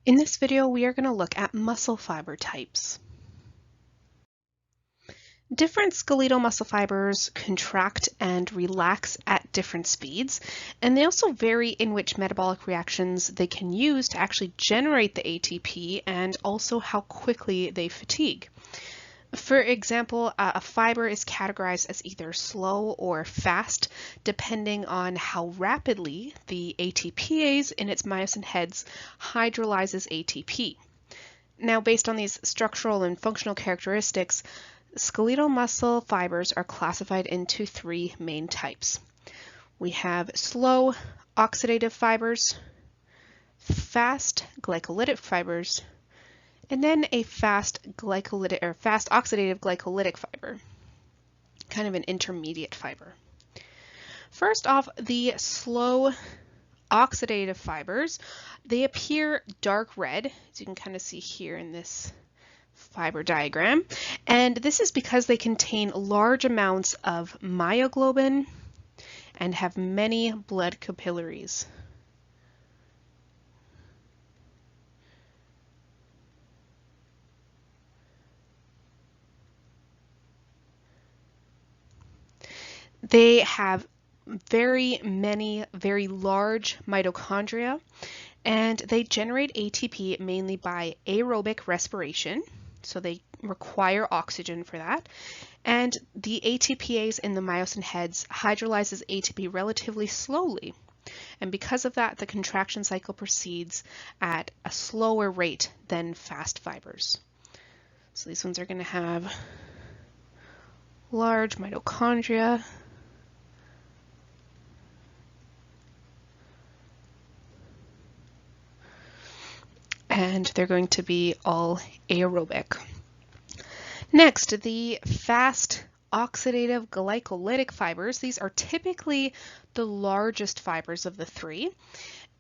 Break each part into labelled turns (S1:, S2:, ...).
S1: In this video, we are going to look at muscle fiber types. Different skeletal muscle fibers contract and relax at different speeds, and they also vary in which metabolic reactions they can use to actually generate the ATP and also how quickly they fatigue. For example, a fiber is categorized as either slow or fast, depending on how rapidly the ATPase in its myosin heads hydrolyzes ATP. Now, based on these structural and functional characteristics, skeletal muscle fibers are classified into three main types. We have slow oxidative fibers, fast glycolytic fibers, and then a fast oxidative glycolytic fiber, kind of an intermediate fiber. First off, the slow oxidative fibers, they appear dark red, as you can kind of see here in this fiber diagram, and this is because they contain large amounts of myoglobin and have many blood capillaries. They have very large mitochondria, and they generate ATP mainly by aerobic respiration, so they require oxygen for that. And the ATPase in the myosin heads hydrolyzes ATP relatively slowly. And because of that, the contraction cycle proceeds at a slower rate than fast fibers. So these ones are going to have large mitochondria. And they're going to be all aerobic. Next, the fast oxidative glycolytic fibers. These are typically the largest fibers of the three.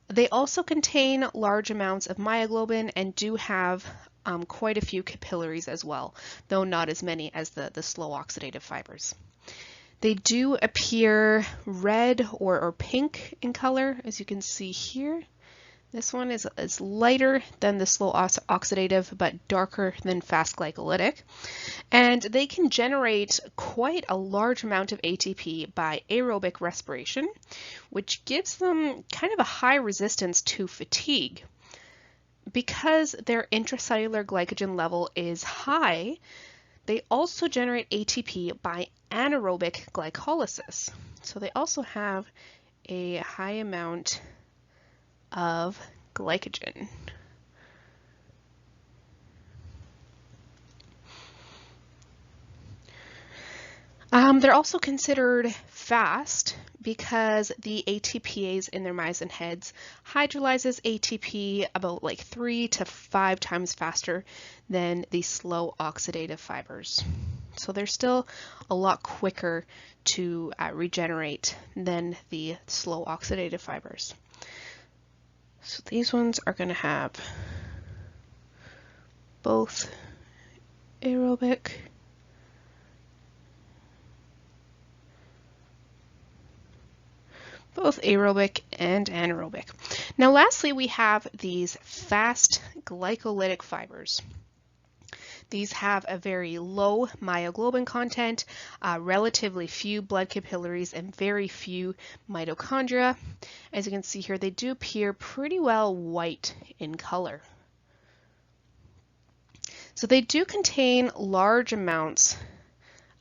S1: They also contain large amounts of myoglobin and do have quite a few capillaries as well, though not as many as the slow oxidative fibers. They do appear red or pink in color, as you can see here. This one is lighter than the slow oxidative, but darker than fast glycolytic. And they can generate quite a large amount of ATP by aerobic respiration, which gives them kind of a high resistance to fatigue. Because their intracellular glycogen level is high, they also generate ATP by anaerobic glycolysis. So they also have a high amount of glycogen. They're also considered fast because the ATPase in their myosin heads hydrolyzes ATP about 3 to 5 times faster than the slow oxidative fibers. So they're still a lot quicker to regenerate than the slow oxidative fibers. So these ones are going to have both aerobic and anaerobic. Now lastly, we have these fast glycolytic fibers. These have a very low myoglobin content, relatively few blood capillaries, and very few mitochondria. As you can see here, they do appear pretty well white in color. So they do contain large amounts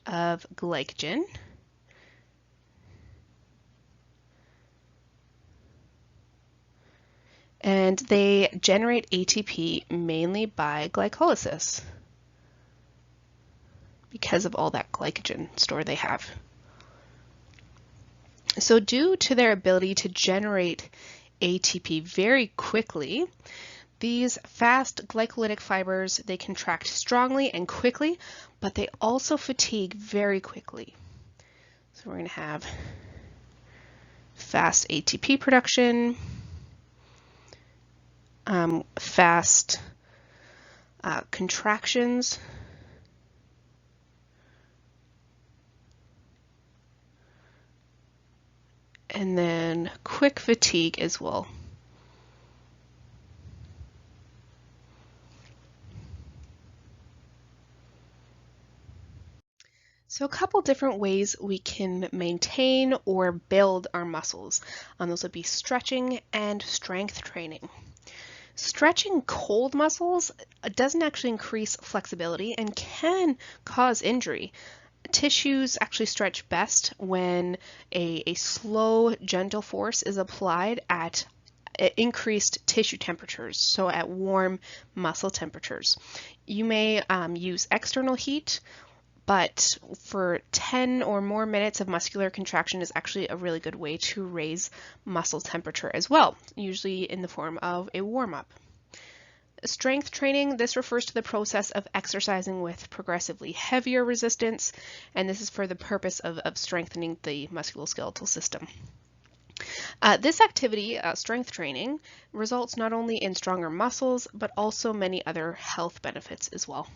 S1: of glycogen. And they generate ATP mainly by glycolysis, because of all that glycogen store they have. So due to their ability to generate ATP very quickly, these fast glycolytic fibers, they contract strongly and quickly, but they also fatigue very quickly. So we're going to have fast ATP production, fast contractions, and then quick fatigue as well. So a couple different ways we can maintain or build our muscles. Those would be stretching and strength training. Stretching cold muscles doesn't actually increase flexibility and can cause injury. Tissues actually stretch best when a slow, gentle force is applied at increased tissue temperatures, so at warm muscle temperatures. You may use external heat, but for 10 or more minutes of muscular contraction is actually a really good way to raise muscle temperature as well, usually in the form of a warm-up. Strength training, this refers to the process of exercising with progressively heavier resistance, and this is for the purpose of strengthening the musculoskeletal system. This activity, strength training, results not only in stronger muscles, but also many other health benefits as well.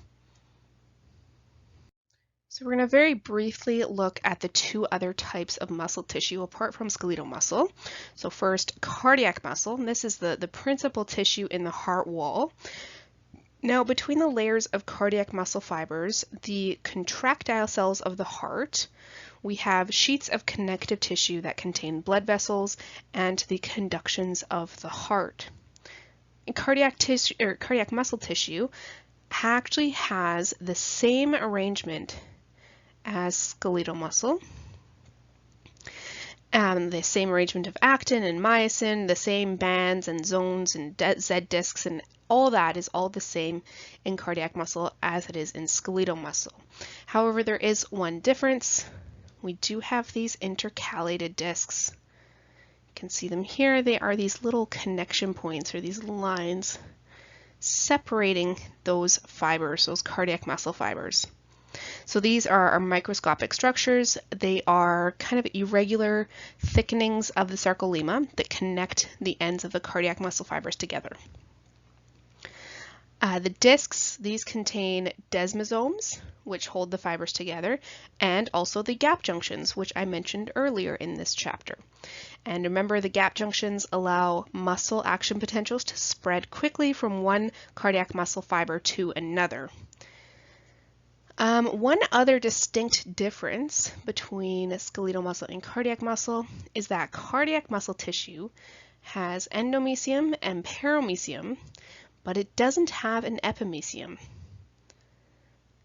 S1: So we're going to very briefly look at the two other types of muscle tissue apart from skeletal muscle. So first, cardiac muscle. And this is the principal tissue in the heart wall. Now, between the layers of cardiac muscle fibers, the contractile cells of the heart, we have sheets of connective tissue that contain blood vessels and the conductions of the heart. Cardiac muscle tissue actually has the same arrangement as skeletal muscle. The same arrangement of actin and myosin, the same bands and zones and Z discs, and all that is all the same in cardiac muscle as it is in skeletal muscle. However, there is one difference. We do have these intercalated discs. You can see them here. They are these little connection points or these lines separating those fibers, those cardiac muscle fibers. So these are our microscopic structures. They are kind of irregular thickenings of the sarcolemma that connect the ends of the cardiac muscle fibers together. The discs, these contain desmosomes, which hold the fibers together, and also the gap junctions, which I mentioned earlier in this chapter. And remember, the gap junctions allow muscle action potentials to spread quickly from one cardiac muscle fiber to another. One other distinct difference between skeletal muscle and cardiac muscle is that cardiac muscle tissue has endomysium and perimysium, but it doesn't have an epimysium.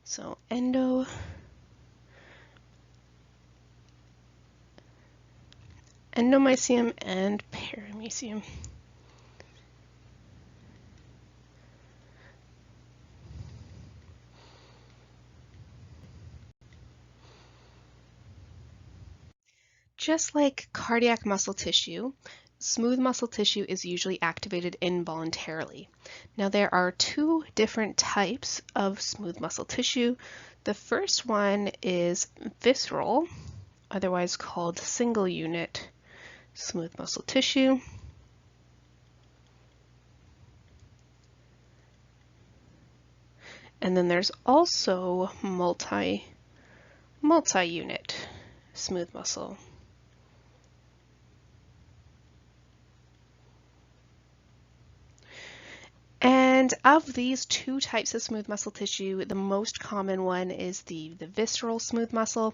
S1: So endomysium and perimysium. Just like cardiac muscle tissue, smooth muscle tissue is usually activated involuntarily. Now there are two different types of smooth muscle tissue. The first one is visceral, otherwise called single unit smooth muscle tissue. And then there's also multi-unit smooth muscle. And of these two types of smooth muscle tissue, the most common one is the visceral smooth muscle,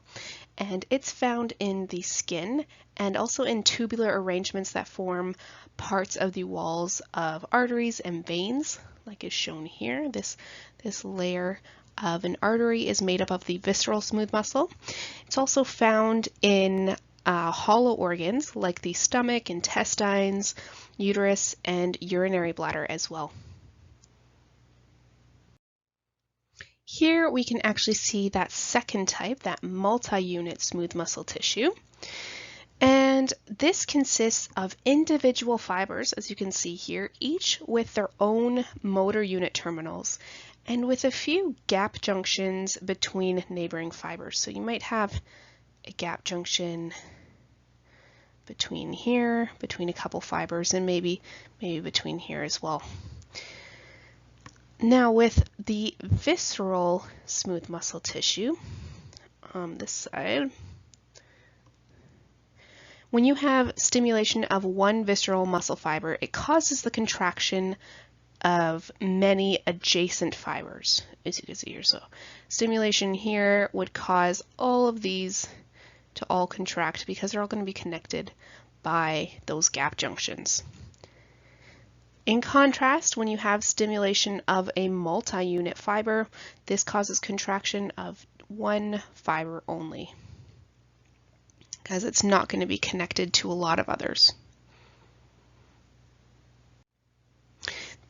S1: and it's found in the skin and also in tubular arrangements that form parts of the walls of arteries and veins, like is shown here. This layer of an artery is made up of the visceral smooth muscle. It's also found in hollow organs like the stomach, intestines, uterus, and urinary bladder as well. Here we can actually see that second type, that multi-unit smooth muscle tissue. And this consists of individual fibers, as you can see here, each with their own motor unit terminals and with a few gap junctions between neighboring fibers. So you might have a gap junction between here, between a couple fibers, and maybe between here as well. Now with the visceral smooth muscle tissue on this side, when you have stimulation of one visceral muscle fiber, it causes the contraction of many adjacent fibers, as you can see here. So stimulation here would cause all of these to all contract because they're all going to be connected by those gap junctions. In contrast, when you have stimulation of a multi-unit fiber, this causes contraction of one fiber only, because it's not going to be connected to a lot of others.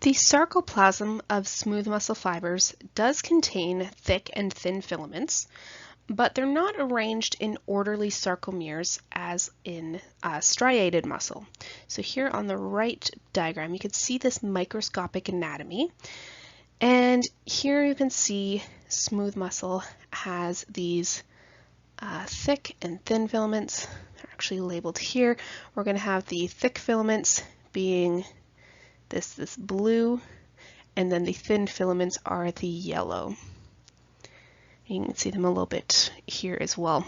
S1: The sarcoplasm of smooth muscle fibers does contain thick and thin filaments, but they're not arranged in orderly sarcomeres as in striated muscle. So here on the right diagram, you can see this microscopic anatomy. And here you can see smooth muscle has these thick and thin filaments. They're actually labeled here. We're going to have the thick filaments being this blue, and then the thin filaments are the yellow. You can see them a little bit here as well.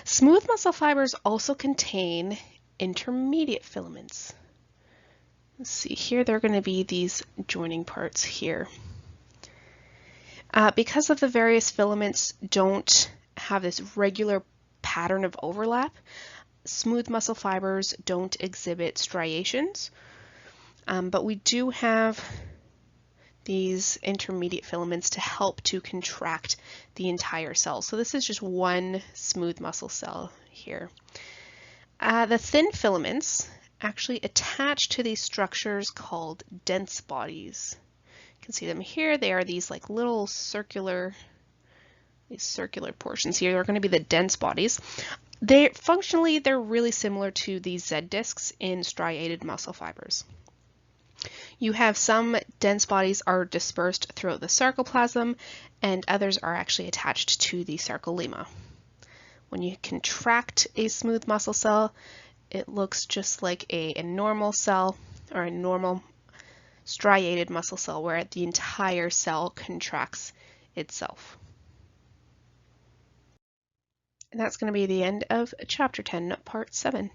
S1: Smooth muscle fibers also contain intermediate filaments. Let's see, here they're going to be these joining parts here. Because of the various filaments don't have this regular pattern of overlap, smooth muscle fibers don't exhibit striations, but we do have these intermediate filaments to help to contract the entire cell. So this is just one smooth muscle cell here. The thin filaments actually attach to these structures called dense bodies. You can see them here. They are these like little circular portions here. They're going to be the dense bodies. Functionally, they're really similar to these Z discs in striated muscle fibers. You have some dense bodies are dispersed throughout the sarcoplasm, and others are actually attached to the sarcolemma. When you contract a smooth muscle cell, it looks just like a normal cell or a normal striated muscle cell where the entire cell contracts itself. And that's going to be the end of Chapter 10, Part 7.